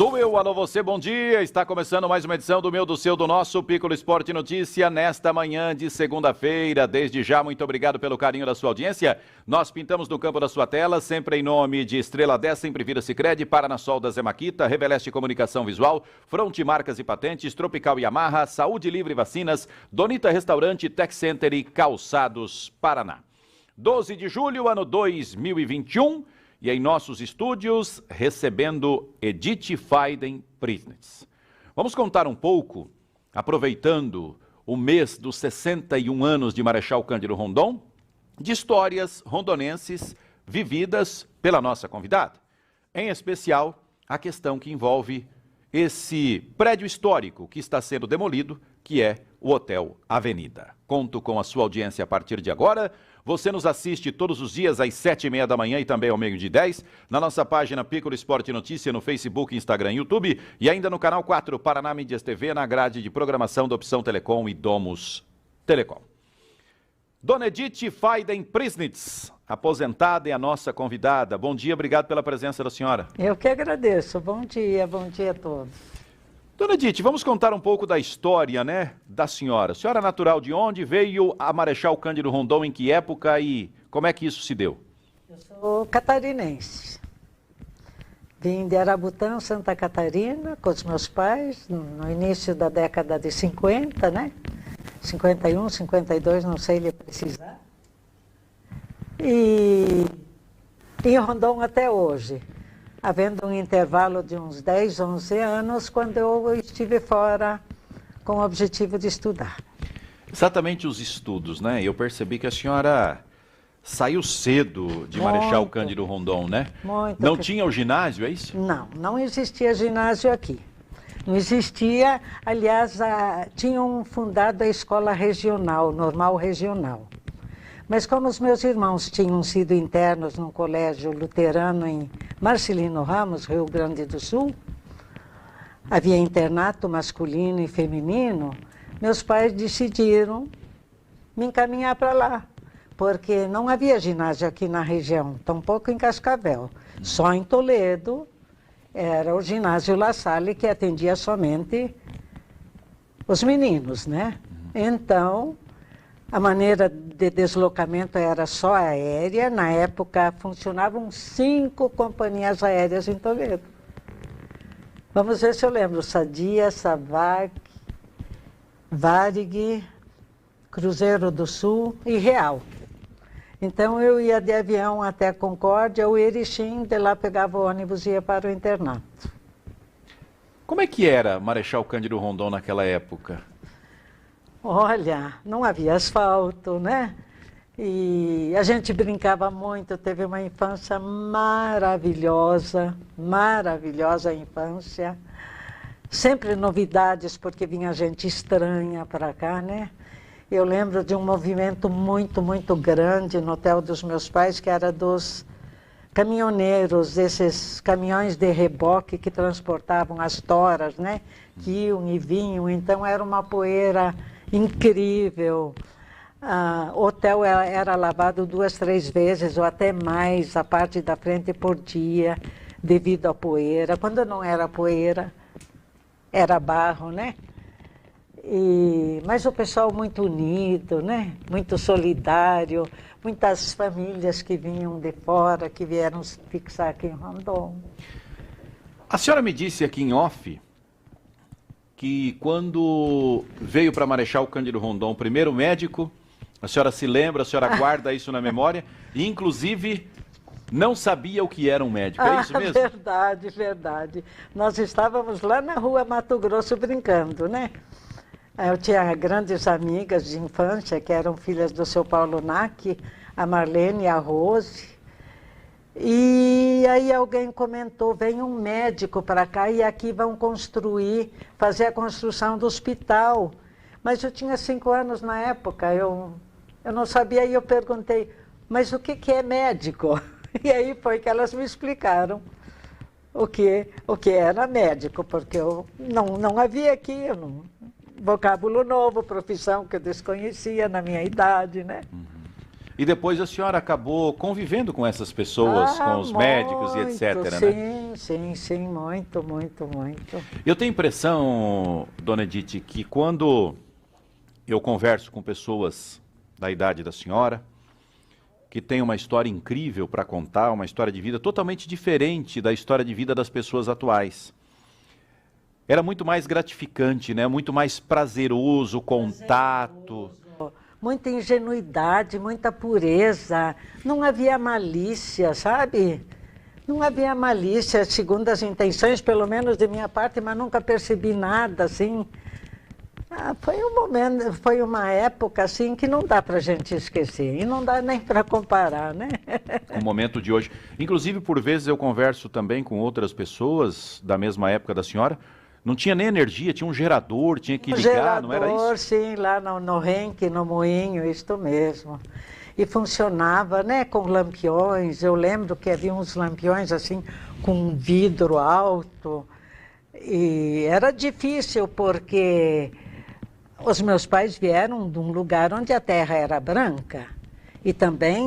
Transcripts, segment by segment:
Sou eu, alô você, bom dia. Está começando mais uma edição do meu, do seu, do nosso Piccolo Esporte Notícia nesta manhã de segunda-feira. Desde já, muito obrigado pelo carinho da sua audiência. Nós pintamos no campo da sua tela, sempre em nome de Estrela 10, Sempre Vira Sicredi, Paranasol da Zemaquita, Reveleste Comunicação Visual, Fronte Marcas e Patentes, Tropical Yamaha, Saúde Livre Vacinas, Donita Restaurante, Tech Center e Calçados Paraná. 12 de julho, ano 2021. E em nossos estúdios, recebendo Edith Feigen-Prignitz. Vamos contar um pouco, aproveitando o mês dos 61 anos de Marechal Cândido Rondon, de histórias rondonenses vividas pela nossa convidada. Em especial, a questão que envolve esse prédio histórico que está sendo demolido, que é o Hotel Avenida. Conto com a sua audiência a partir de agora. Você nos assiste todos os dias às 7h30 da manhã e também ao meio de 10, na nossa página Piccolo Esporte Notícia, no Facebook, Instagram e YouTube, e ainda no canal 4 Paraná Mídias TV, na grade de programação da Opção Telecom e Domus Telecom. Dona Edith Feigen-Prignitz, aposentada, é a nossa convidada. Bom dia, obrigado pela presença da senhora. Eu que agradeço. Bom dia a todos. Dona Edith, vamos contar um pouco da história, né, da senhora. A senhora é natural de onde? Veio a Marechal Cândido Rondon em que época e como é que isso se deu? Eu sou catarinense. Vim de Arabutã, Santa Catarina, com os meus pais, no início da década de 50, né? 51, 52, não sei lhe precisar. E em Rondon até hoje, havendo um intervalo de uns 10, 11 anos, quando eu estive fora com o objetivo de estudar. Exatamente os estudos, né? Eu percebi que a senhora saiu cedo de Marechal Cândido Rondon, né? Muito. Não tinha o ginásio, é isso? Não existia ginásio aqui. Não existia, aliás, tinham fundado a escola regional, normal regional. Mas como os meus irmãos tinham sido internos num colégio luterano em Marcelino Ramos, Rio Grande do Sul, havia internato masculino e feminino, meus pais decidiram me encaminhar para lá, porque não havia ginásio aqui na região, tampouco em Cascavel. Só em Toledo era o ginásio La Salle, que atendia somente os meninos, né? Então, a maneira de deslocamento era só aérea. Na época, funcionavam 5 companhias aéreas em Toledo. Vamos ver se eu lembro. Sadia, Savag, Varig, Cruzeiro do Sul e Real. Então, eu ia de avião até Concórdia ou Erechim, de lá pegava o ônibus e ia para o internato. Como é que era Marechal Cândido Rondon naquela época? Olha, não havia asfalto, né? E a gente brincava muito, teve uma infância maravilhosa, maravilhosa infância. Sempre novidades, porque vinha gente estranha para cá, né? Eu lembro de um movimento muito, muito grande no hotel dos meus pais, que era dos caminhoneiros, esses caminhões de reboque que transportavam as toras, né? Que iam e vinham, então era uma poeira incrível. O hotel era lavado 2, 3 vezes ou até mais, a parte da frente por dia, devido à poeira. Quando não era poeira, era barro, né? Mas o pessoal muito unido, né? Muito solidário, muitas famílias que vinham de fora, que vieram se fixar aqui em Rondon. A senhora me disse aqui em off que quando veio para Marechal Cândido Rondon, primeiro médico, a senhora se lembra, a senhora guarda isso na memória, e inclusive não sabia o que era um médico, é isso mesmo? Verdade, verdade. Nós estávamos lá na rua Mato Grosso brincando, né? Eu tinha grandes amigas de infância, que eram filhas do seu Paulo Nack, a Marlene e a Rose. E aí alguém comentou, vem um médico para cá e aqui vão fazer a construção do hospital. Mas eu tinha 5 anos na época, eu não sabia e eu perguntei, mas o que é médico? E aí foi que elas me explicaram o que era médico, porque eu não havia aqui, vocábulo novo, profissão que eu desconhecia na minha idade, né? E depois a senhora acabou convivendo com essas pessoas, com os médicos e etc, né? Sim, muito. Eu tenho a impressão, dona Edith, que quando eu converso com pessoas da idade da senhora, que tem uma história incrível para contar, uma história de vida totalmente diferente da história de vida das pessoas atuais. Era muito mais gratificante, né? Muito mais prazeroso o contato. Muita ingenuidade, muita pureza, não havia malícia, sabe? Não havia malícia, segundo as intenções, pelo menos de minha parte, mas nunca percebi nada, assim. Foi um momento, foi uma época, assim, que não dá para a gente esquecer, e não dá nem para comparar, né? O momento de hoje. Inclusive, por vezes, eu converso também com outras pessoas da mesma época da senhora. Não tinha nem energia, tinha um gerador, tinha que ligar, não era isso? Sim, lá no Renque, no Moinho, isto mesmo. E funcionava, né, com lampiões. Eu lembro que havia uns lampiões assim, com um vidro alto. E era difícil, porque os meus pais vieram de um lugar onde a terra era branca. E também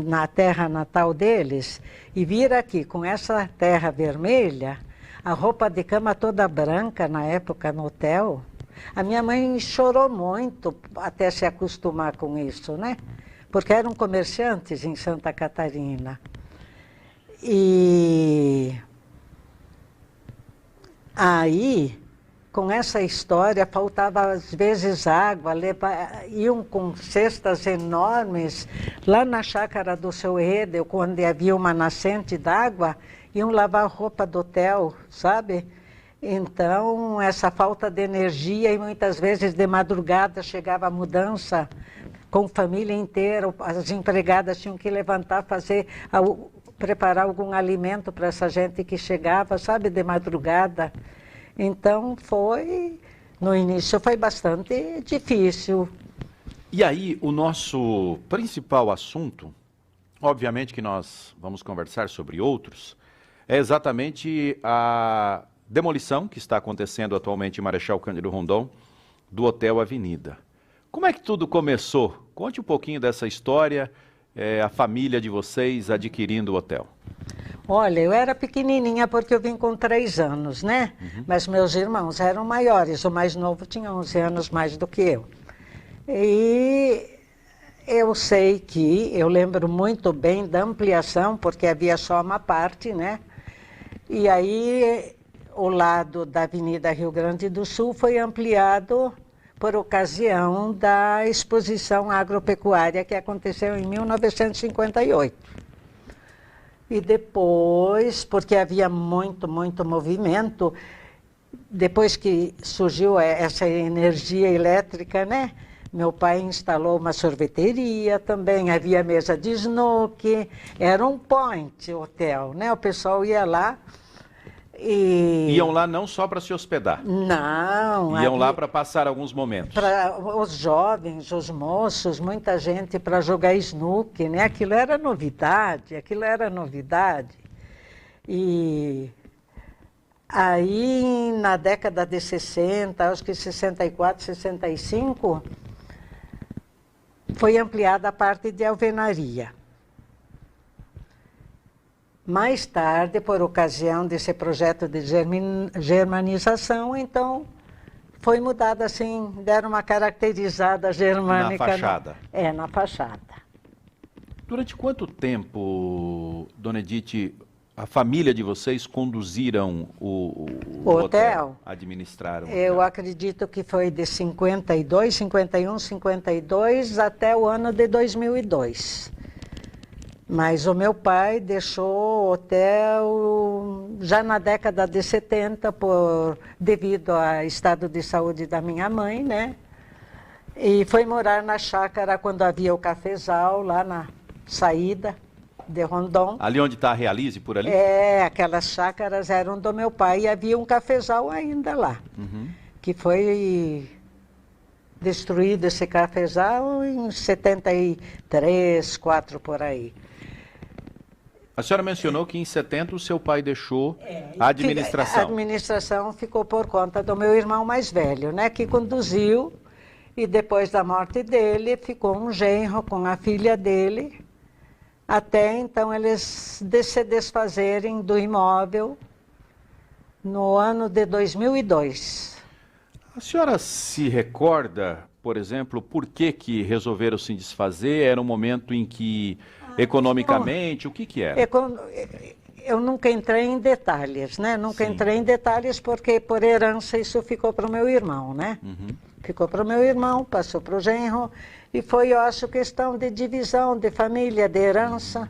na terra natal deles. E vir aqui com essa terra vermelha, a roupa de cama toda branca na época no hotel. A minha mãe chorou muito até se acostumar com isso, né? Porque eram comerciantes em Santa Catarina. E aí, com essa história, faltava às vezes água, iam com cestas enormes lá na chácara do seu Edel, quando havia uma nascente d'água, iam lavar roupa do hotel, sabe? Então, essa falta de energia e muitas vezes de madrugada chegava a mudança com a família inteira, as empregadas tinham que levantar, preparar algum alimento para essa gente que chegava, sabe, de madrugada. Então, no início foi bastante difícil. E aí, o nosso principal assunto, obviamente que nós vamos conversar sobre outros, é exatamente a demolição que está acontecendo atualmente em Marechal Cândido Rondon, do Hotel Avenida. Como é que tudo começou? Conte um pouquinho dessa história, a família de vocês adquirindo o hotel. Olha, eu era pequenininha porque eu vim com 3 anos, né? Mas meus irmãos eram maiores, o mais novo tinha 11 anos mais do que eu. E eu sei que, eu lembro muito bem da ampliação, porque havia só uma parte, né? E aí, o lado da Avenida Rio Grande do Sul foi ampliado por ocasião da exposição agropecuária que aconteceu em 1958. E depois, porque havia muito movimento, depois que surgiu essa energia elétrica, né? Meu pai instalou uma sorveteria também, havia mesa de snooker, era um point hotel, né? O pessoal ia lá e... Iam lá não só para se hospedar? Não. Iam lá para passar alguns momentos? Para os jovens, os moços, muita gente para jogar snooker, né? Aquilo era novidade. E aí, na década de 60, acho que 64, 65, foi ampliada a parte de alvenaria. Mais tarde, por ocasião desse projeto de germanização, então, foi mudada assim, deram uma caracterizada germânica. Na fachada? Na fachada. Durante quanto tempo, dona Edith, a família de vocês conduziram o hotel? Administraram o hotel? Eu acredito que foi de 52, 51, 52 até o ano de 2002. Mas o meu pai deixou o hotel já na década de 70, devido ao estado de saúde da minha mãe, né? E foi morar na chácara quando havia o cafezal, lá na saída de Rondon. Ali onde está a Realize, por ali? Aquelas chácaras eram do meu pai e havia um cafezal ainda lá, que foi destruído esse cafezal em 73, 4 por aí. A senhora mencionou que em 70 o seu pai deixou a administração. A administração ficou por conta do meu irmão mais velho, né, que conduziu E depois da morte dele, ficou um genro com a filha dele, até então eles se desfazerem do imóvel no ano de 2002. A senhora se recorda, por exemplo, por que resolveram se desfazer? Era um momento em que, economicamente, o que era? Eu nunca entrei em detalhes, né? Nunca Sim. entrei em detalhes porque, por herança, isso ficou para o meu irmão, né? Ficou para o meu irmão, passou para o genro, e foi, eu acho, questão de divisão, de família, de herança.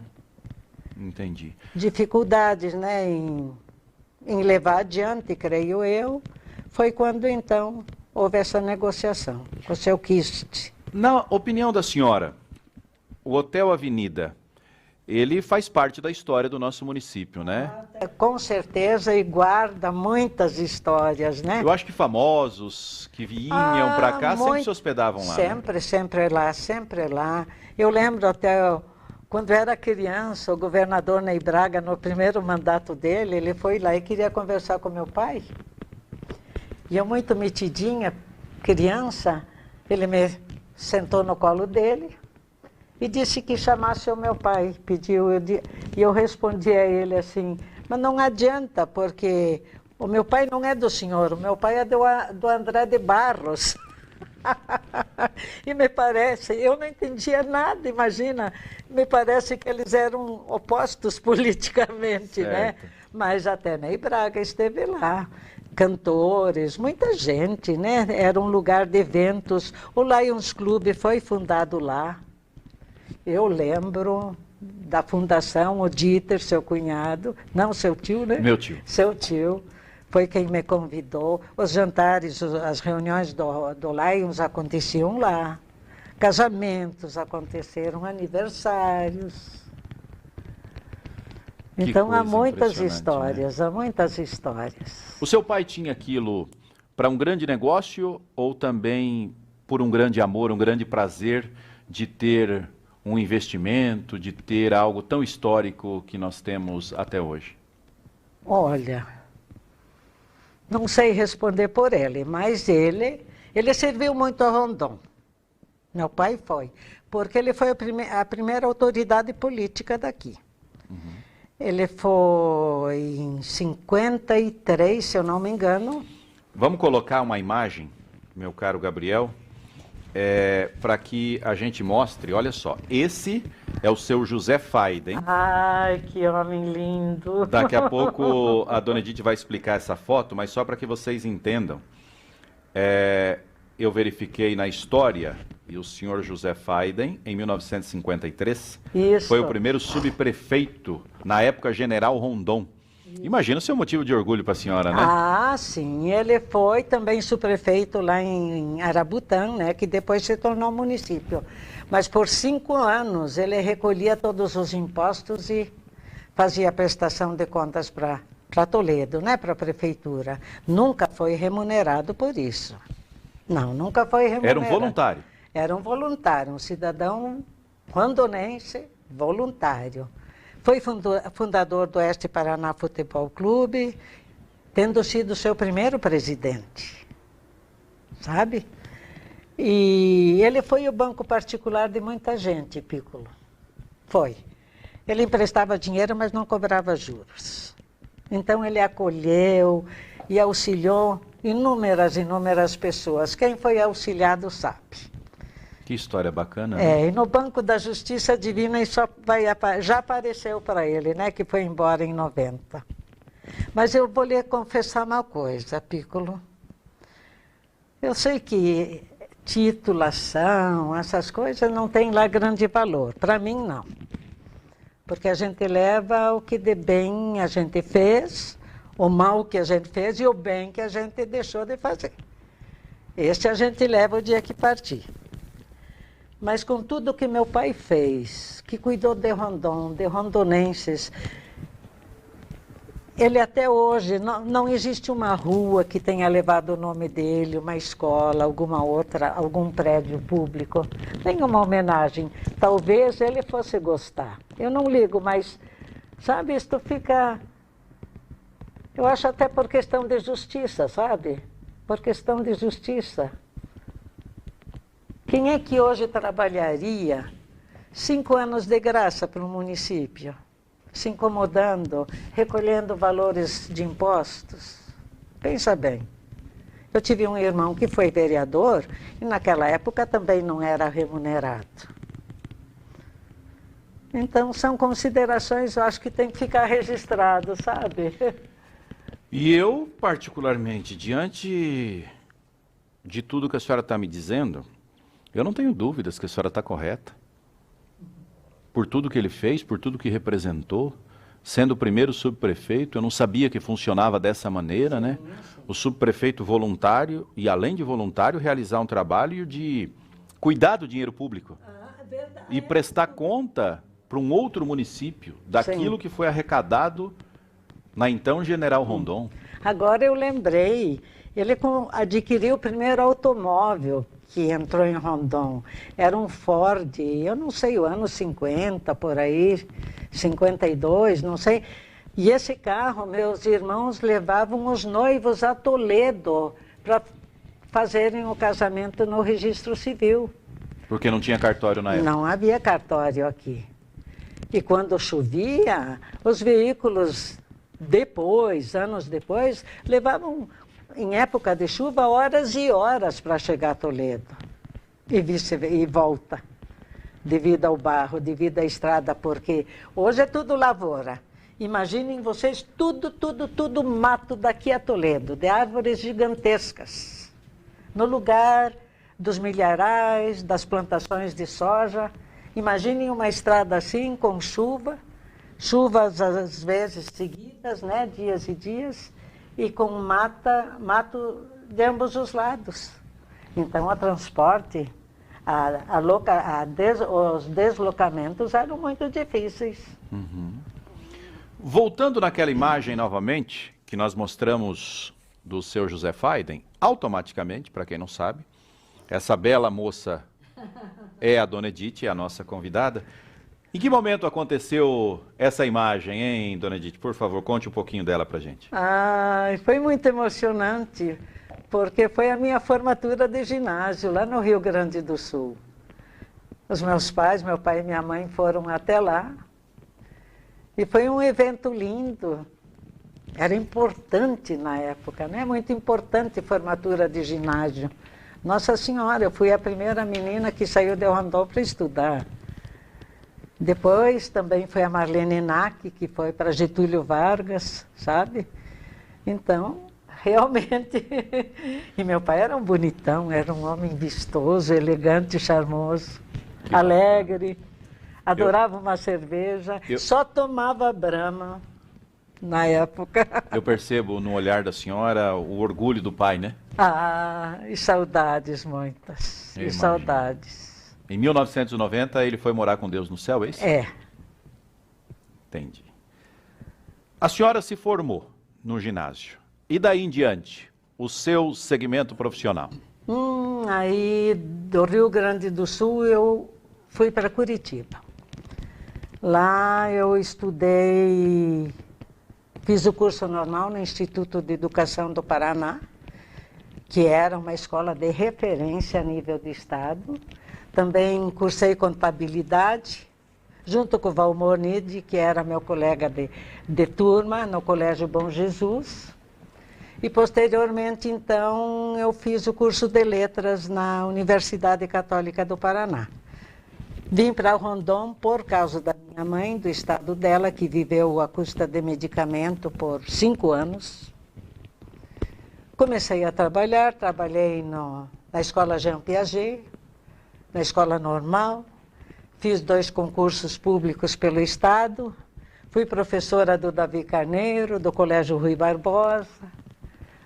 Entendi. Dificuldades, né, em levar adiante, creio eu. Foi quando, então, houve essa negociação com o seu Kist. Na opinião da senhora, o Hotel Avenida, ele faz parte da história do nosso município, né? Com certeza, e guarda muitas histórias, né? Eu acho que famosos que vinham para cá sempre se hospedavam lá. Sempre, sempre lá, sempre lá. Eu lembro até, quando era criança, o governador Ney Braga, no primeiro mandato dele, ele foi lá e queria conversar com meu pai. E eu, muito metidinha, criança, ele me sentou no colo dele e disse que chamasse o meu pai, pediu, e eu respondi a ele assim, mas não adianta, porque o meu pai não é do senhor, o meu pai é do André de Barros. E me parece, eu não entendia nada, imagina, me parece que eles eram opostos politicamente, né? Mas até Ney Braga esteve lá, cantores, muita gente, né? Era um lugar de eventos, o Lions Club foi fundado lá. Eu lembro da fundação, o Dieter, seu cunhado, não seu tio, né? Meu tio. Seu tio, foi quem me convidou. Os jantares, as reuniões do Lions aconteciam lá. Casamentos aconteceram, aniversários. Então há muitas histórias, há muitas histórias. O seu pai tinha aquilo para um grande negócio ou também por um grande amor, um grande prazer de ter um investimento, de ter algo tão histórico que nós temos até hoje? Olha, não sei responder por ele, mas ele serviu muito a Rondon. Meu pai foi, porque ele foi a primeira autoridade política daqui. Ele foi em 53, se eu não me engano. Vamos colocar uma imagem, meu caro Gabriel, para que a gente mostre, olha só, esse é o seu José Faiden. Ai, que homem lindo! Daqui a pouco a dona Edith vai explicar essa foto, mas só para que vocês entendam, eu verifiquei na história, e o senhor José Faiden, em 1953, foi o primeiro subprefeito, na época General Rondon. Imagina o seu motivo de orgulho para a senhora, né? Ah, sim. Ele foi também subprefeito lá em Arabutã, né, que depois se tornou município. Mas por 5 anos ele recolhia todos os impostos e fazia a prestação de contas para Toledo, né, para a prefeitura. Nunca foi remunerado por isso. Não, nunca foi remunerado. Era um voluntário? Era um voluntário, um cidadão rondonense voluntário. Foi fundador do Oeste Paraná Futebol Clube, tendo sido seu primeiro presidente, sabe? E ele foi o banco particular de muita gente, Piccolo. Foi. Ele emprestava dinheiro, mas não cobrava juros. Então ele acolheu e auxiliou inúmeras pessoas. Quem foi auxiliado sabe. Que história bacana. Né? E no Banco da Justiça Divina isso já apareceu para ele, né? Que foi embora em 90. Mas eu vou lhe confessar uma coisa, Piccolo. Eu sei que titulação, essas coisas não tem lá grande valor. Para mim, não. Porque a gente leva o que de bem a gente fez, o mal que a gente fez e o bem que a gente deixou de fazer. Esse a gente leva o dia que partir. Mas com tudo que meu pai fez, que cuidou de Rondon, de rondonenses, ele até hoje, não existe uma rua que tenha levado o nome dele, uma escola, alguma outra, algum prédio público. Tem uma homenagem. Talvez ele fosse gostar. Eu não ligo, mas, sabe, isto fica... Eu acho até por questão de justiça, sabe? Por questão de justiça. Quem é que hoje trabalharia 5 anos de graça para o município? Se incomodando, recolhendo valores de impostos? Pensa bem. Eu tive um irmão que foi vereador e naquela época também não era remunerado. Então são considerações, eu acho que tem que ficar registrado, sabe? E eu, particularmente, diante de tudo que a senhora está me dizendo, eu não tenho dúvidas que a senhora está correta. Por tudo que ele fez, por tudo que representou, sendo o primeiro subprefeito, eu não sabia que funcionava dessa maneira, né? O subprefeito voluntário, e além de voluntário, realizar um trabalho de cuidar do dinheiro público. E prestar conta para um outro município daquilo que foi arrecadado na então General Rondon. Agora eu lembrei, ele adquiriu o primeiro automóvel que entrou em Rondon. Era um Ford, eu não sei, o ano 50, por aí, 52, não sei. E esse carro, meus irmãos levavam os noivos a Toledo para fazerem o casamento no registro civil. Porque não tinha cartório na época? Não havia cartório aqui. E quando chovia, os veículos depois, anos depois, levavam, em época de chuva, horas e horas para chegar a Toledo. E volta, devido ao barro, devido à estrada, porque hoje é tudo lavoura. Imaginem vocês, tudo mato daqui a Toledo, de árvores gigantescas. No lugar dos milharais, das plantações de soja. Imaginem uma estrada assim, com chuvas às vezes seguidas, né, dias e dias, e com mato de ambos os lados. Então, o transporte, os deslocamentos eram muito difíceis. Uhum. Voltando naquela imagem novamente, que nós mostramos do seu José Faiden, automaticamente, para quem não sabe, essa bela moça é a Dona Edith, a nossa convidada. Em que momento aconteceu essa imagem, hein, Dona Edith? Por favor, conte um pouquinho dela pra gente. Foi muito emocionante, porque foi a minha formatura de ginásio, lá no Rio Grande do Sul. Os meus pais, meu pai e minha mãe foram até lá. E foi um evento lindo. Era importante na época, né? Muito importante formatura de ginásio. Nossa Senhora, eu fui a primeira menina que saiu de Rondon para estudar. Depois também foi a Marlene Nack, que foi para Getúlio Vargas, sabe? Então, realmente... E meu pai era um bonitão, era um homem vistoso, elegante, charmoso, alegre, adorava uma cerveja, só tomava Brahma na época. Eu percebo no olhar da senhora o orgulho do pai, né? E saudades muitas, e saudades. Em 1990 ele foi morar com Deus no céu, é isso? É. Entendi. A senhora se formou no ginásio. E daí em diante, o seu segmento profissional? Aí do Rio Grande do Sul eu fui para Curitiba. Lá eu estudei, fiz o curso normal no Instituto de Educação do Paraná, que era uma escola de referência a nível de estado. Também cursei contabilidade, junto com o Valmor Nide, que era meu colega de turma no Colégio Bom Jesus. E posteriormente, então, eu fiz o curso de letras na Universidade Católica do Paraná. Vim para Rondon por causa da minha mãe, do estado dela, que viveu à custa de medicamento por 5 anos. Comecei a trabalhar, trabalhei na Escola Jean Piaget, na Escola Normal, fiz 2 concursos públicos pelo estado, fui professora do Davi Carneiro, do Colégio Rui Barbosa,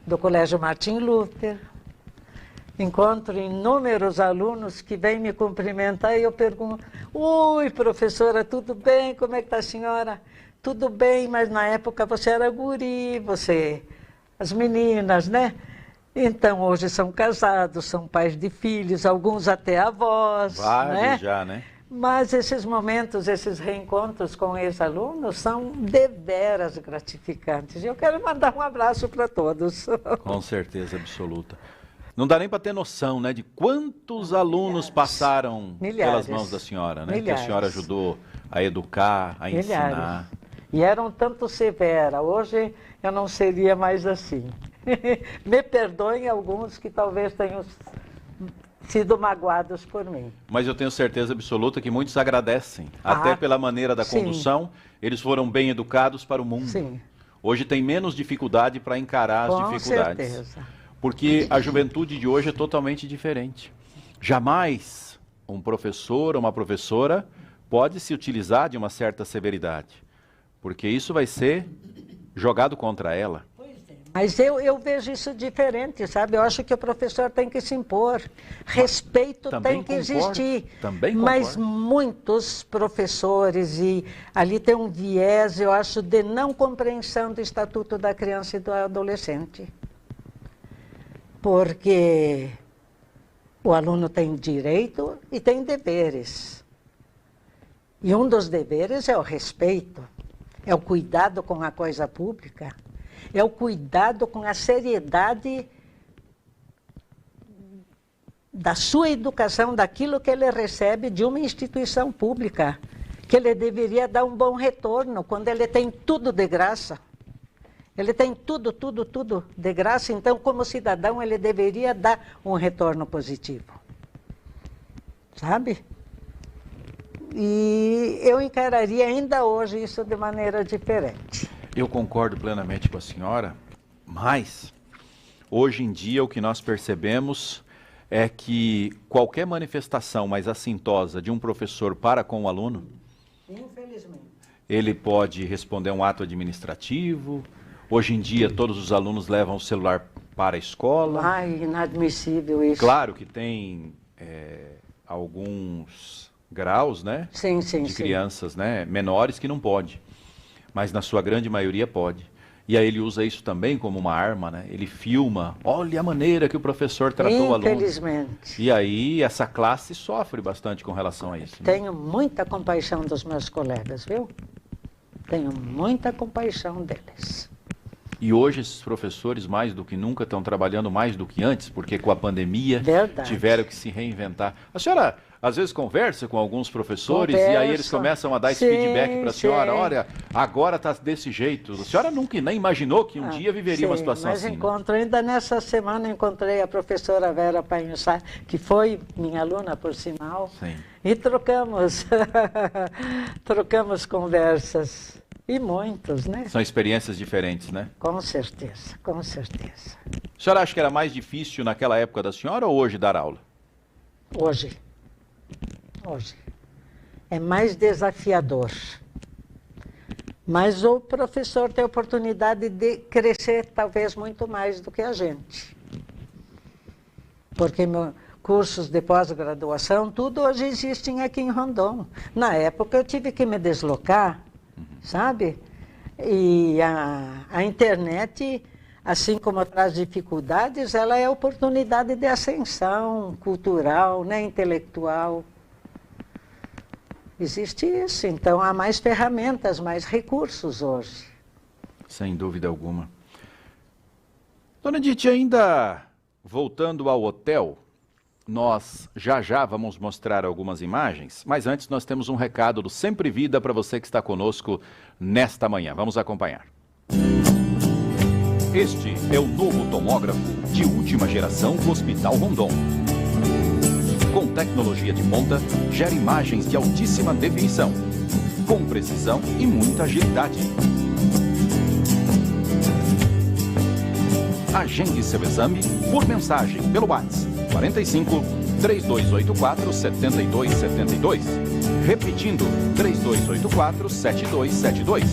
do Colégio Martim Luther. Encontro inúmeros alunos que vêm me cumprimentar e eu pergunto: oi, professora, tudo bem? Como é que está a senhora? Tudo bem, mas na época você era guri, as meninas, né? Então, hoje são casados, são pais de filhos, alguns até avós. Vários, né? Já, né? Mas esses momentos, esses reencontros com ex-alunos são deveras gratificantes. E eu quero mandar um abraço para todos. Com certeza absoluta. Não dá nem para ter noção, né, de quantos alunos passaram pelas mãos da senhora, né? Que a senhora ajudou a educar, a ensinar. E eram tanto severa. Hoje eu não seria mais assim. Me perdoem alguns que talvez tenham sido magoados por mim. Mas eu tenho certeza absoluta que muitos agradecem. Até pela maneira da condução, eles foram bem educados para o mundo. Sim. Hoje tem menos dificuldade para encarar as dificuldades. Com certeza. Porque a juventude de hoje é totalmente diferente. Jamais um professor ou uma professora pode se utilizar de uma certa severidade, porque isso vai ser jogado contra ela. Mas eu vejo isso diferente, sabe? Eu acho que o professor tem que se impor. Respeito tem que existir. Também concordo. Mas muitos professores, e ali tem um viés, eu acho, de não compreensão do Estatuto da Criança e do Adolescente. Porque o aluno tem direito e tem deveres. E um dos deveres é o respeito, é o cuidado com a coisa pública, é o cuidado com a seriedade da sua educação, daquilo que ele recebe de uma instituição pública, que ele deveria dar um bom retorno quando ele tem tudo de graça. Ele tem tudo de graça, então, como cidadão, ele deveria dar um retorno positivo. Sabe? E eu encararia ainda hoje isso de maneira diferente. Eu concordo plenamente com a senhora, mas hoje em dia o que nós percebemos é que qualquer manifestação mais assintosa de um professor para com o aluno, infelizmente, ele pode responder a um ato administrativo. Hoje em dia, todos os alunos levam o celular para a escola. Ai, inadmissível isso. Claro que tem alguns graus, né? Sim, de crianças, né, menores que não pode. Mas na sua grande maioria pode. E aí ele usa isso também como uma arma, né? Ele filma, olha a maneira que o professor tratou o aluno. Infelizmente. E aí essa classe sofre bastante com relação a isso. Tenho muita compaixão dos meus colegas, viu? Tenho muita compaixão deles. E hoje esses professores, mais do que nunca, estão trabalhando mais do que antes, porque com a pandemia tiveram que se reinventar. A senhora, às vezes, conversa com alguns professores e aí eles começam a dar esse feedback para a senhora. Olha, agora está desse jeito. A senhora nunca nem imaginou que um dia viveria uma situação mas assim. Encontro, ainda nessa semana encontrei a professora Vera Painçá, que foi minha aluna, por sinal. Sim. E trocamos conversas. E muitos, né? São experiências diferentes, né? Com certeza, com certeza. A senhora acha que era mais difícil naquela época da senhora ou hoje dar aula? Hoje. É mais desafiador. Mas o professor tem a oportunidade de crescer talvez muito mais do que a gente. Porque cursos de pós-graduação, tudo hoje existem aqui em Rondon. Na época eu tive que me deslocar, sabe? E a internet, assim como traz dificuldades, ela é oportunidade de ascensão cultural, né, intelectual. Existe isso, então há mais ferramentas, mais recursos hoje. Sem dúvida alguma. Dona Edith, ainda voltando ao hotel, nós já vamos mostrar algumas imagens, mas antes nós temos um recado do Sempre Vida para você que está conosco nesta manhã. Vamos acompanhar. Este é o novo tomógrafo de última geração do Hospital Rondon. Com tecnologia de ponta, gera imagens de altíssima definição, com precisão e muita agilidade. Agende seu exame por mensagem pelo WhatsApp 45 3284 7272. Repetindo, 3284 7272.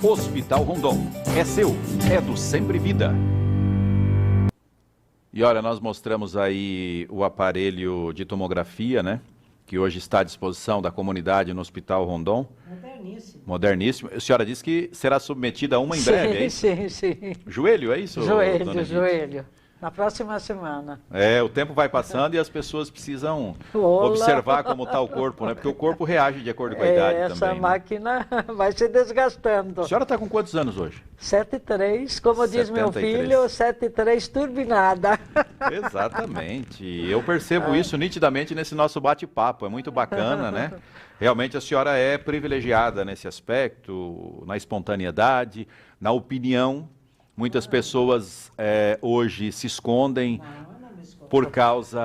Hospital Rondon. É seu, é do Sempre Vida. E olha, nós mostramos aí o aparelho de tomografia, né? Que hoje está à disposição da comunidade no Hospital Rondon. Moderníssimo. Moderníssimo. A senhora disse que será submetida a uma em breve, é isso? Sim. Joelho, é isso? Joelho. Na próxima semana. O tempo vai passando e as pessoas precisam Olá. observar como está o corpo, né? Porque o corpo reage de acordo com a idade essa também. Essa máquina vai se desgastando. A senhora está com quantos anos hoje? 73, como 73. Diz meu filho, 73 turbinada. Exatamente. Eu percebo isso nitidamente nesse nosso bate-papo. É muito bacana, né? Realmente a senhora é privilegiada nesse aspecto, na espontaneidade, na opinião. Muitas pessoas hoje se escondem por causa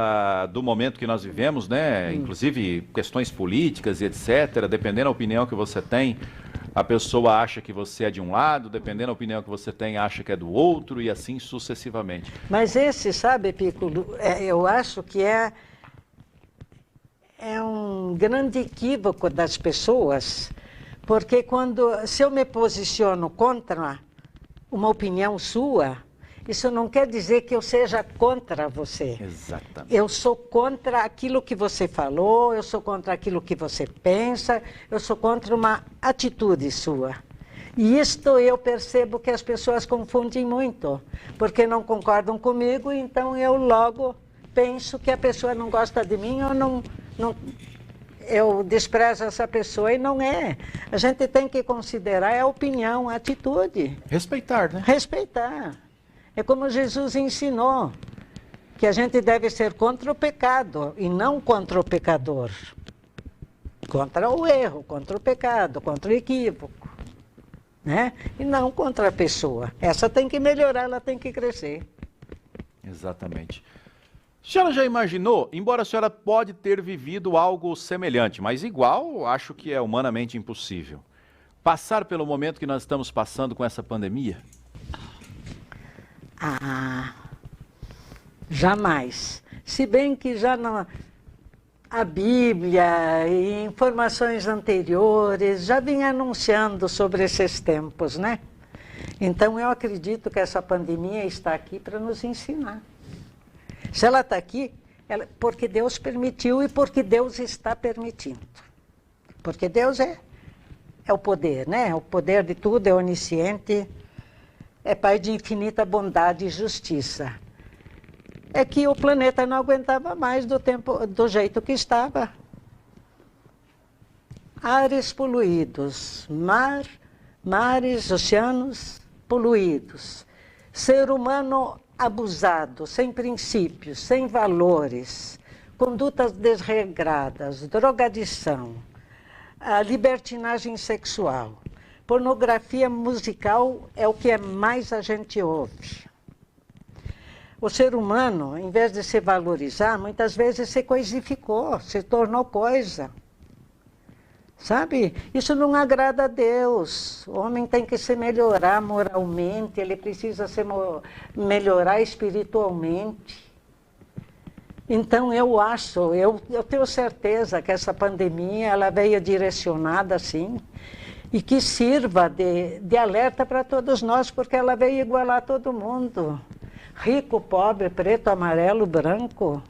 do momento que nós vivemos, né? Inclusive questões políticas e etc. Dependendo da opinião que você tem, a pessoa acha que você é de um lado, dependendo da opinião que você tem, acha que é do outro e assim sucessivamente. Mas esse, sabe, Piccolo, eu acho que é um grande equívoco das pessoas, porque se eu me posiciono contra uma opinião sua, isso não quer dizer que eu seja contra você. Exatamente. Eu sou contra aquilo que você falou, eu sou contra aquilo que você pensa, eu sou contra uma atitude sua. E isto eu percebo que as pessoas confundem muito, porque não concordam comigo, então eu logo penso que a pessoa não gosta de mim ou eu desprezo essa pessoa, e não é. A gente tem que considerar a opinião, a atitude. Respeitar, né? Respeitar. É como Jesus ensinou, que a gente deve ser contra o pecado e não contra o pecador. Contra o erro, contra o pecado, contra o equívoco. Né? E não contra a pessoa. Essa tem que melhorar, ela tem que crescer. Exatamente. A senhora já imaginou, embora a senhora pode ter vivido algo semelhante, mas igual, acho que é humanamente impossível, passar pelo momento que nós estamos passando com essa pandemia? Jamais. Se bem que já a Bíblia e informações anteriores já vinha anunciando sobre esses tempos, né? Então eu acredito que essa pandemia está aqui para nos ensinar. Se ela está aqui, porque Deus permitiu e porque Deus está permitindo. Porque Deus é o poder, né? O poder de tudo, é onisciente, é Pai de infinita bondade e justiça. É que o planeta não aguentava mais do jeito que estava. Ares poluídos, mares, oceanos poluídos. Ser humano abusado, sem princípios, sem valores, condutas desregradas, drogadição, a libertinagem sexual, pornografia musical é o que mais a gente ouve. O ser humano, em vez de se valorizar, muitas vezes se coisificou, se tornou coisa. Sabe? Isso não agrada a Deus. O homem tem que se melhorar moralmente, ele precisa se melhorar espiritualmente. Então eu acho, eu tenho certeza que essa pandemia ela veio direcionada assim, e que sirva de alerta para todos nós, porque ela veio igualar todo mundo. Rico, pobre, preto, amarelo, branco,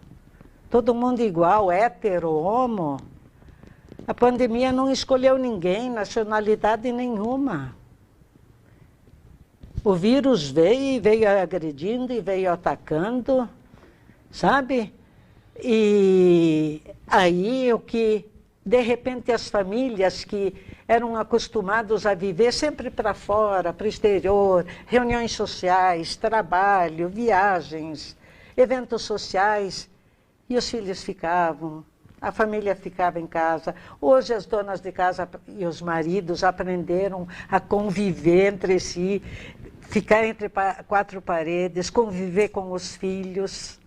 todo mundo igual, hétero, homo. A pandemia não escolheu ninguém, nacionalidade nenhuma. O vírus veio agredindo e veio atacando, sabe? E aí o que, de repente, as famílias que eram acostumados a viver sempre para fora, para o exterior, reuniões sociais, trabalho, viagens, eventos sociais, e os filhos ficavam. A família ficava em casa. Hoje as donas de casa e os maridos aprenderam a conviver entre si, ficar entre quatro paredes, conviver com os filhos.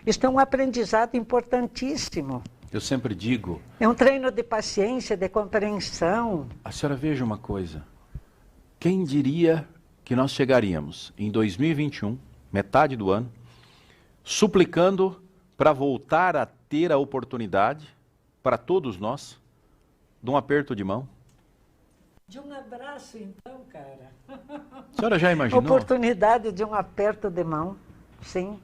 Isso é um aprendizado importantíssimo. Eu sempre digo... É um treino de paciência, de compreensão. A senhora veja uma coisa. Quem diria que nós chegaríamos em 2021, metade do ano, suplicando para voltar a ter a oportunidade, para todos nós, de um aperto de mão? De um abraço, então, cara. A senhora já imaginou? Oportunidade de um aperto de mão, sim.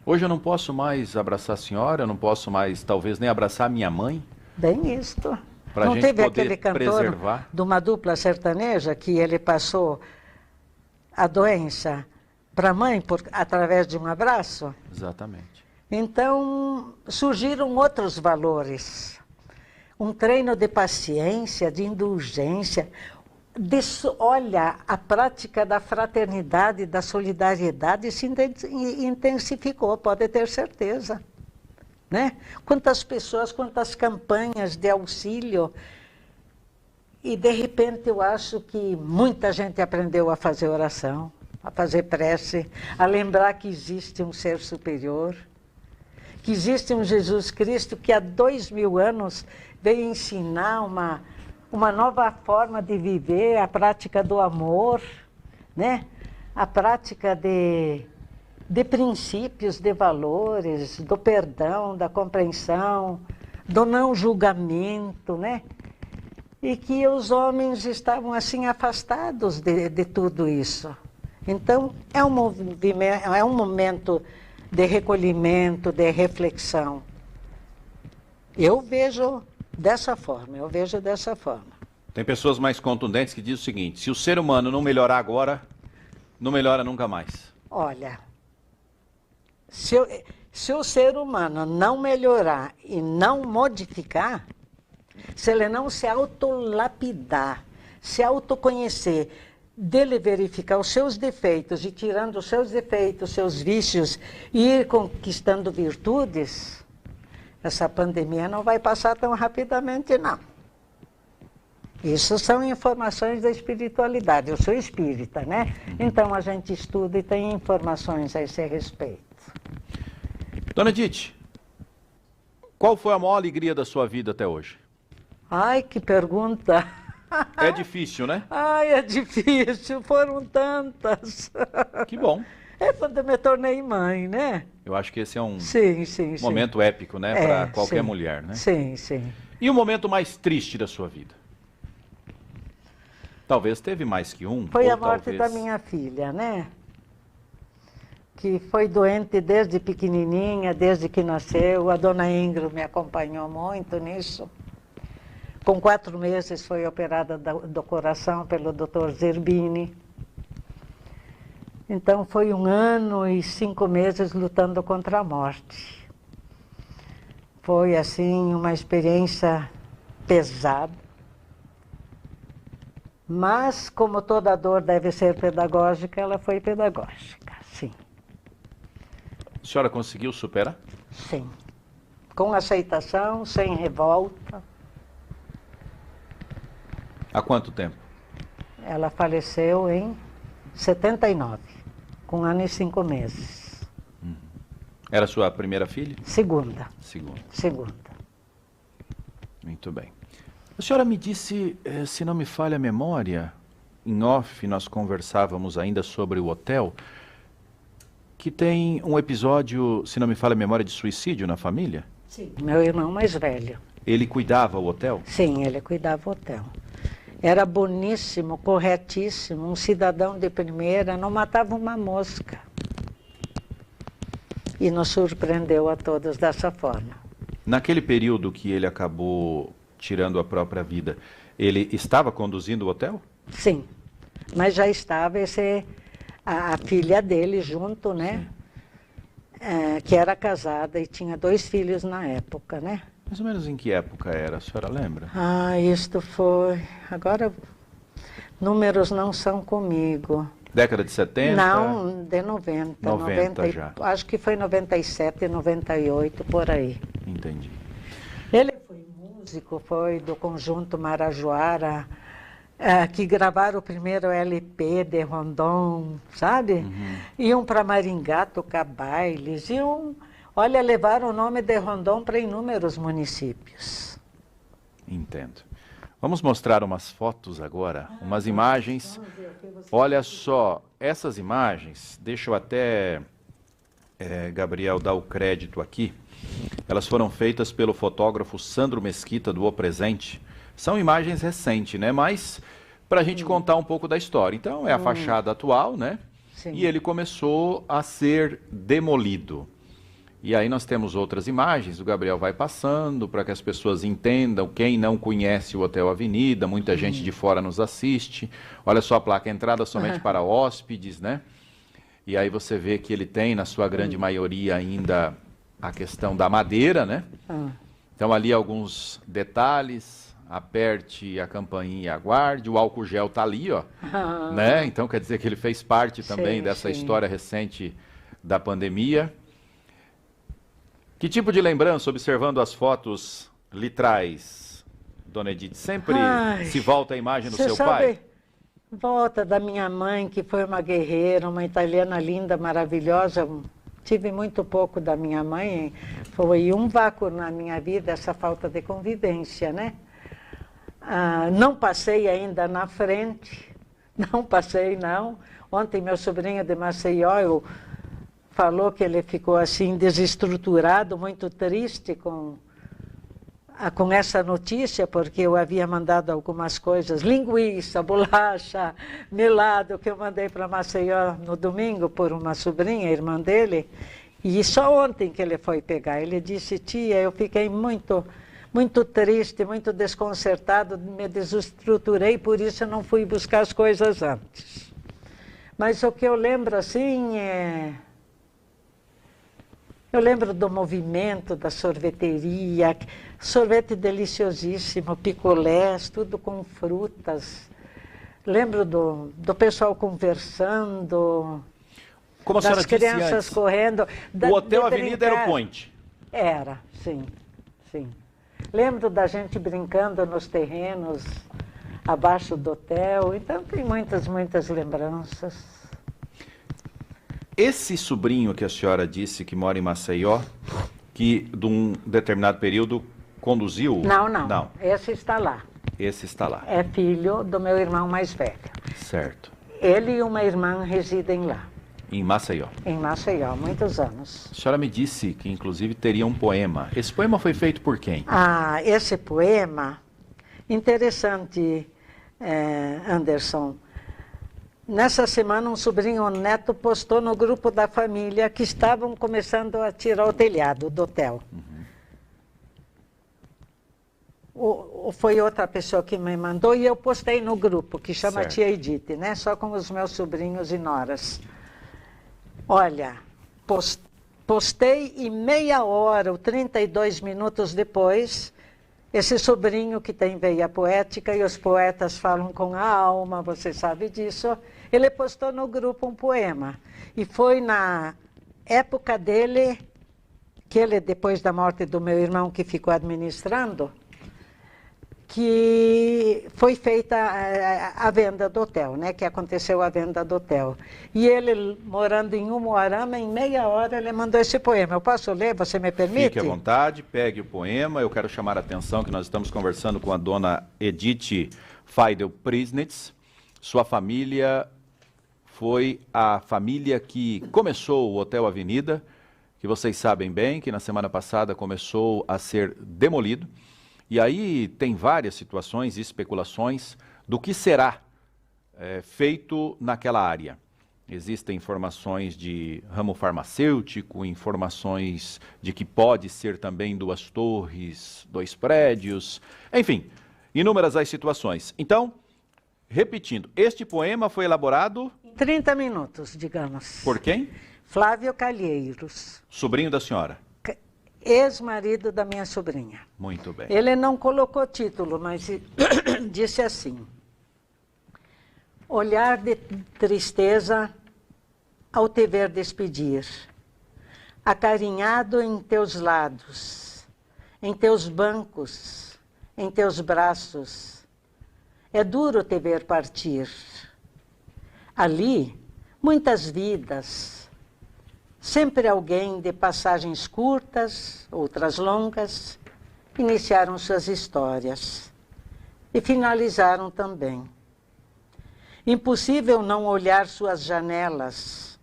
Hoje eu não posso mais abraçar a senhora, eu não posso mais, talvez, nem abraçar a minha mãe. Bem isto. Pra não gente teve poder aquele cantor preservar. de uma dupla sertaneja que ele passou a doença para a mãe através de um abraço. Exatamente. Então, surgiram outros valores. Um treino de paciência, de indulgência. Olha, a prática da fraternidade, da solidariedade se intensificou, pode ter certeza. Né? Quantas pessoas, quantas campanhas de auxílio. E, de repente, eu acho que muita gente aprendeu a fazer oração, a fazer prece, a lembrar que existe um ser superior, que existe um Jesus Cristo que há 2000 anos veio ensinar uma nova forma de viver, a prática do amor, né? A prática de princípios, de valores, do perdão, da compreensão, do não julgamento, né? E que os homens estavam assim afastados de tudo isso. Então, é um momento de recolhimento, de reflexão. Eu vejo dessa forma. Tem pessoas mais contundentes que dizem o seguinte: se o ser humano não melhorar agora, não melhora nunca mais. Olha, se o ser humano não melhorar e não modificar, se ele não se autolapidar, se autoconhecer, dele verificar os seus defeitos e tirando os seus defeitos, seus vícios e ir conquistando virtudes, essa pandemia não vai passar tão rapidamente, não. Isso são informações da espiritualidade. Eu sou espírita, né? Então a gente estuda e tem informações a esse respeito. Dona Edith, qual foi a maior alegria da sua vida até hoje? Ai, que pergunta! É difícil, né? Ai, é difícil, foram tantas. Que bom. É quando eu me tornei mãe, né? Eu acho que esse é um momento épico, né? Para qualquer mulher, né? Sim, sim. E o momento mais triste da sua vida? Talvez teve mais que um. Foi a morte da minha filha, né? Que foi doente desde pequenininha, desde que nasceu. A dona Ingrid me acompanhou muito nisso. Com 4 meses foi operada do coração pelo Dr. Zerbini. Então foi 1 ano e 5 meses lutando contra a morte. Foi assim uma experiência pesada. Mas como toda dor deve ser pedagógica, ela foi pedagógica, sim. A senhora conseguiu superar? Sim. Com aceitação, sem revolta. Há quanto tempo? Ela faleceu em 79, com 1 ano e 5 meses. Era sua primeira filha? Segunda. Segunda. Muito bem. A senhora me disse, se não me falha a memória, em off nós conversávamos ainda sobre o hotel, que tem um episódio, se não me falha a memória, de suicídio na família? Sim. Meu irmão mais velho. Ele cuidava o hotel? Sim, ele cuidava do hotel. Era boníssimo, corretíssimo, um cidadão de primeira, não matava uma mosca. E nos surpreendeu a todos dessa forma. Naquele período que ele acabou tirando a própria vida, ele estava conduzindo o hotel? Sim, mas já estava a filha dele junto, né? Que era casada e tinha 2 filhos na época, né? Mais ou menos em que época era, a senhora lembra? Isto foi... Agora, números não são comigo. Década de 70? Não, de 90. 90 já. Acho que foi 97, 98, por aí. Entendi. Ele foi músico, foi do conjunto Marajoara, que gravaram o primeiro LP de Rondon, sabe? Iam para Maringá tocar bailes, olha, levaram o nome de Rondon para inúmeros municípios. Entendo. Vamos mostrar umas fotos agora, umas imagens. Olha só, essas imagens, deixa eu até, Gabriel, dar o crédito aqui. Elas foram feitas pelo fotógrafo Sandro Mesquita, do O Presente. São imagens recentes, né? Mas para a gente contar um pouco da história. Então, é a fachada atual, né? Sim. E ele começou a ser demolido. E aí nós temos outras imagens, o Gabriel vai passando para que as pessoas entendam. Quem não conhece o Hotel Avenida, muita gente de fora nos assiste. Olha só a placa, entrada somente para hóspedes, né? E aí você vê que ele tem, na sua grande maioria, ainda a questão da madeira, né? Então ali alguns detalhes, aperte a campainha e aguarde, o álcool gel tá ali, ó, né? Então quer dizer que ele fez parte também dessa história recente da pandemia. Que tipo de lembrança, observando as fotos, lhe traz, Dona Edith? Sempre se volta a imagem do seu pai? Volta da minha mãe, que foi uma guerreira, uma italiana linda, maravilhosa. Tive muito pouco da minha mãe. Foi um vácuo na minha vida, essa falta de convivência, né? Não passei ainda na frente. Não passei, não. Ontem meu sobrinho de Maceió falou que ele ficou assim desestruturado, muito triste com essa notícia, porque eu havia mandado algumas coisas, linguiça, bolacha, melado, que eu mandei para Maceió no domingo por uma sobrinha, irmã dele, e só ontem que ele foi pegar. Ele disse: tia, eu fiquei muito triste, muito desconcertado, me desestruturei, por isso eu não fui buscar as coisas antes. Mas o que eu lembro assim eu lembro do movimento da sorveteria, sorvete deliciosíssimo, picolés, tudo com frutas. Lembro do pessoal conversando, como a das crianças antes, correndo. O Hotel Avenida era o point. Era, sim, sim. Lembro da gente brincando nos terrenos abaixo do hotel, então tem muitas lembranças. Esse sobrinho que a senhora disse que mora em Maceió, que de um determinado período conduziu... Não. Esse está lá. Esse está lá. É filho do meu irmão mais velho. Certo. Ele e uma irmã residem lá. Em Maceió. Em Maceió, há muitos anos. A senhora me disse que inclusive teria um poema. Esse poema foi feito por quem? Esse poema, interessante, Anderson. Nessa semana, um sobrinho neto postou no grupo da família que estavam começando a tirar o telhado do hotel. Foi outra pessoa que me mandou e eu postei no grupo, que chama Tia Edith, né? Só com os meus sobrinhos e noras. Olha, postei e meia hora ou 32 minutos depois, esse sobrinho que tem veia poética, e os poetas falam com a alma, você sabe disso, ele postou no grupo um poema. E foi na época dele, que ele, depois da morte do meu irmão que ficou administrando, que foi feita a venda do hotel, né? Que aconteceu a venda do hotel. E ele, morando em Umuarama, em meia hora, ele mandou esse poema. Eu posso ler? Você me permite? Fique à vontade, pegue o poema. Eu quero chamar a atenção que nós estamos conversando com a dona Edith Feidel Prisnitz. Sua família foi a família que começou o Hotel Avenida, que vocês sabem bem, que na semana passada começou a ser demolido. E aí tem várias situações e especulações do que será feito naquela área. Existem informações de ramo farmacêutico, informações de que pode ser também 2 torres, 2 prédios, enfim, inúmeras as situações. Então, repetindo, este poema foi elaborado... Em 30 minutos, digamos. Por quem? Flávio Calheiros. Sobrinho da senhora. Ex-marido da minha sobrinha. Muito bem. Ele não colocou título, mas disse assim: olhar de tristeza ao te ver despedir, acarinhado em teus lados, em teus bancos, em teus braços, é duro te ver partir. Ali, muitas vidas, sempre alguém de passagens curtas, outras longas, iniciaram suas histórias e finalizaram também. Impossível não olhar suas janelas.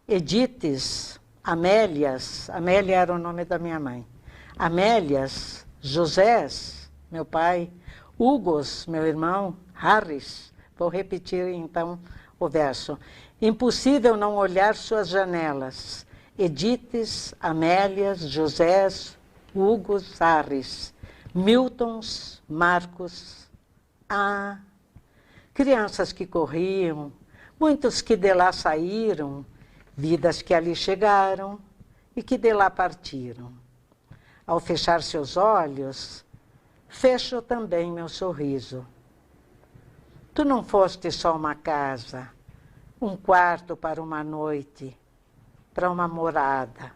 Edites, Amélias, Amélia era o nome da minha mãe, Amélias, Josés, meu pai, Hugos, meu irmão, Harris, vou repetir então o verso. Impossível não olhar suas janelas. Edites, Amélias, Josés, Hugos, Harris, Miltons, Marcos. Crianças que corriam, muitos que de lá saíram vidas que ali chegaram e que de lá partiram. Ao fechar seus olhos, fecho também meu sorriso. Tu não foste só uma casa, um quarto para uma noite, para uma morada.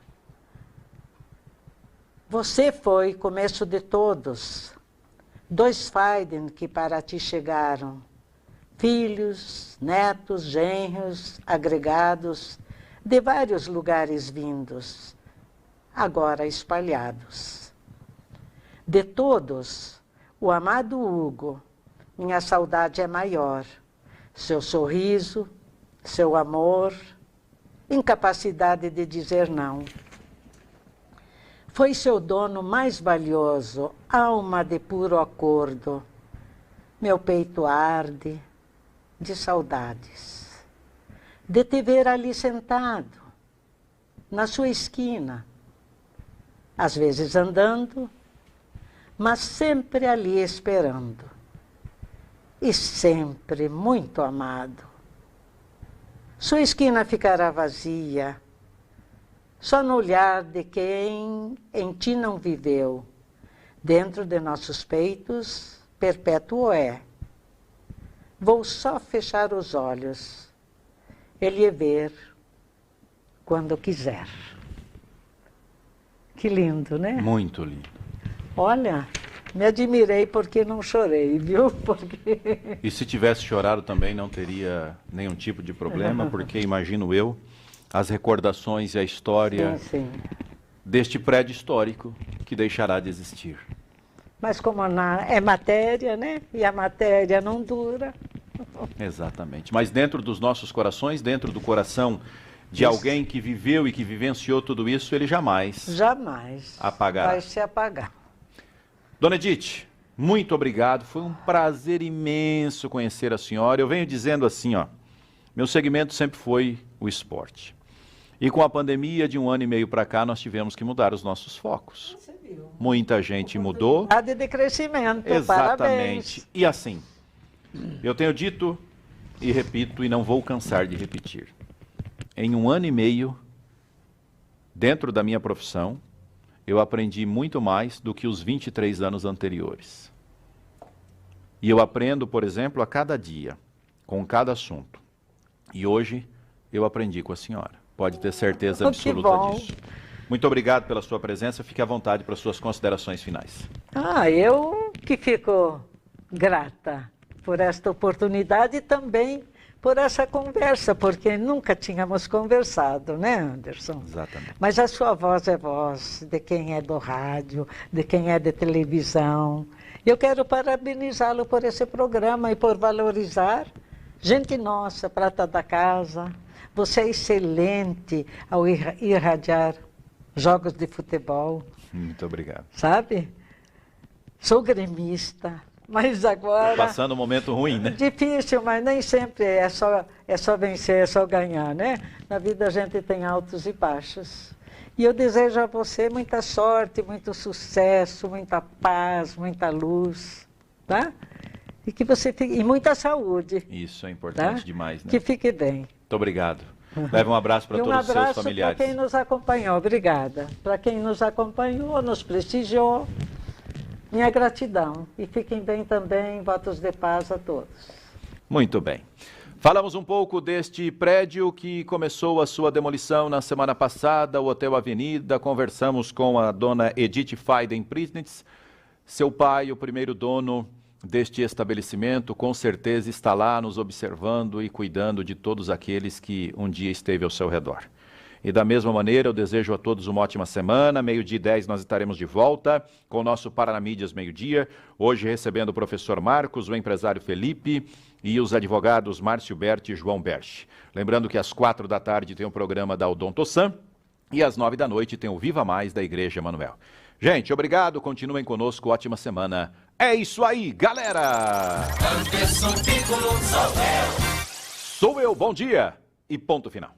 Você foi começo de todos, 2 Faiden que para ti chegaram, filhos, netos, genros, agregados, de vários lugares vindos, agora espalhados. De todos, o amado Hugo, minha saudade é maior, seu sorriso, seu amor, incapacidade de dizer não. Foi seu dono mais valioso, alma de puro acordo. Meu peito arde de saudades, de te ver ali sentado, na sua esquina, às vezes andando, mas sempre ali esperando, e sempre muito amado. Sua esquina ficará vazia, só no olhar de quem em ti não viveu. Dentro de nossos peitos, perpétuo é. Vou só fechar os olhos, ele ver quando quiser. Que lindo, né? Muito lindo. Olha, me admirei porque não chorei, viu? Porque... E se tivesse chorado também não teria nenhum tipo de problema, porque imagino eu, as recordações e a história Sim. deste prédio histórico que deixará de existir. Mas como é matéria, né? E a matéria não dura. Exatamente. Mas dentro dos nossos corações, dentro do coração de alguém que viveu e que vivenciou tudo isso, ele jamais apagará. Vai se apagar. Dona Edith, muito obrigado. Foi um prazer imenso conhecer a senhora. Eu venho dizendo assim, ó, meu segmento sempre foi o esporte. E com a pandemia de 1 ano e meio para cá, nós tivemos que mudar os nossos focos. Você viu. Muita gente mudou. De crescimento, Exatamente. Parabéns. E assim, eu tenho dito e repito e não vou cansar de repetir. Em 1 ano e meio, dentro da minha profissão, eu aprendi muito mais do que os 23 anos anteriores. E eu aprendo, por exemplo, a cada dia, com cada assunto. E hoje eu aprendi com a senhora. Pode ter certeza absoluta disso. Muito obrigado pela sua presença. Fique à vontade para suas considerações finais. Eu que fico grata por esta oportunidade e também por essa conversa, porque nunca tínhamos conversado, né, Anderson? Exatamente. Mas a sua voz é voz de quem é do rádio, de quem é de televisão. Eu quero parabenizá-lo por esse programa e por valorizar gente nossa, prata da casa. Você é excelente ao irradiar jogos de futebol. Muito obrigado. Sabe? Sou gremista, mas agora... Passando um momento ruim, né? Difícil, mas nem sempre é só vencer, é só ganhar, né? Na vida a gente tem altos e baixos. E eu desejo a você muita sorte, muito sucesso, muita paz, muita luz, tá? E que você fique... E muita saúde. Isso é importante demais, né? Que fique bem. Muito obrigado. Leve um abraço para todos os seus familiares. Um abraço para quem nos acompanhou, obrigada. Para quem nos acompanhou, nos prestigiou, minha gratidão. E fiquem bem também, votos de paz a todos. Muito bem. Falamos um pouco deste prédio que começou a sua demolição na semana passada, o Hotel Avenida. Conversamos com a dona Edith Faiden Prisnitz. Seu pai, o primeiro dono deste estabelecimento, com certeza está lá nos observando e cuidando de todos aqueles que um dia esteve ao seu redor. E da mesma maneira, eu desejo a todos uma ótima semana. 12h10 nós estaremos de volta com o nosso Paranamídias Meio-Dia. Hoje recebendo o professor Marcos, o empresário Felipe e os advogados Márcio Berti e João Berti. Lembrando que às 16h tem o programa da Odontosan e às 21h tem o Viva Mais da Igreja Emanuel. Gente, obrigado, continuem conosco, ótima semana. É isso aí, galera! Sou eu, bom dia e ponto final.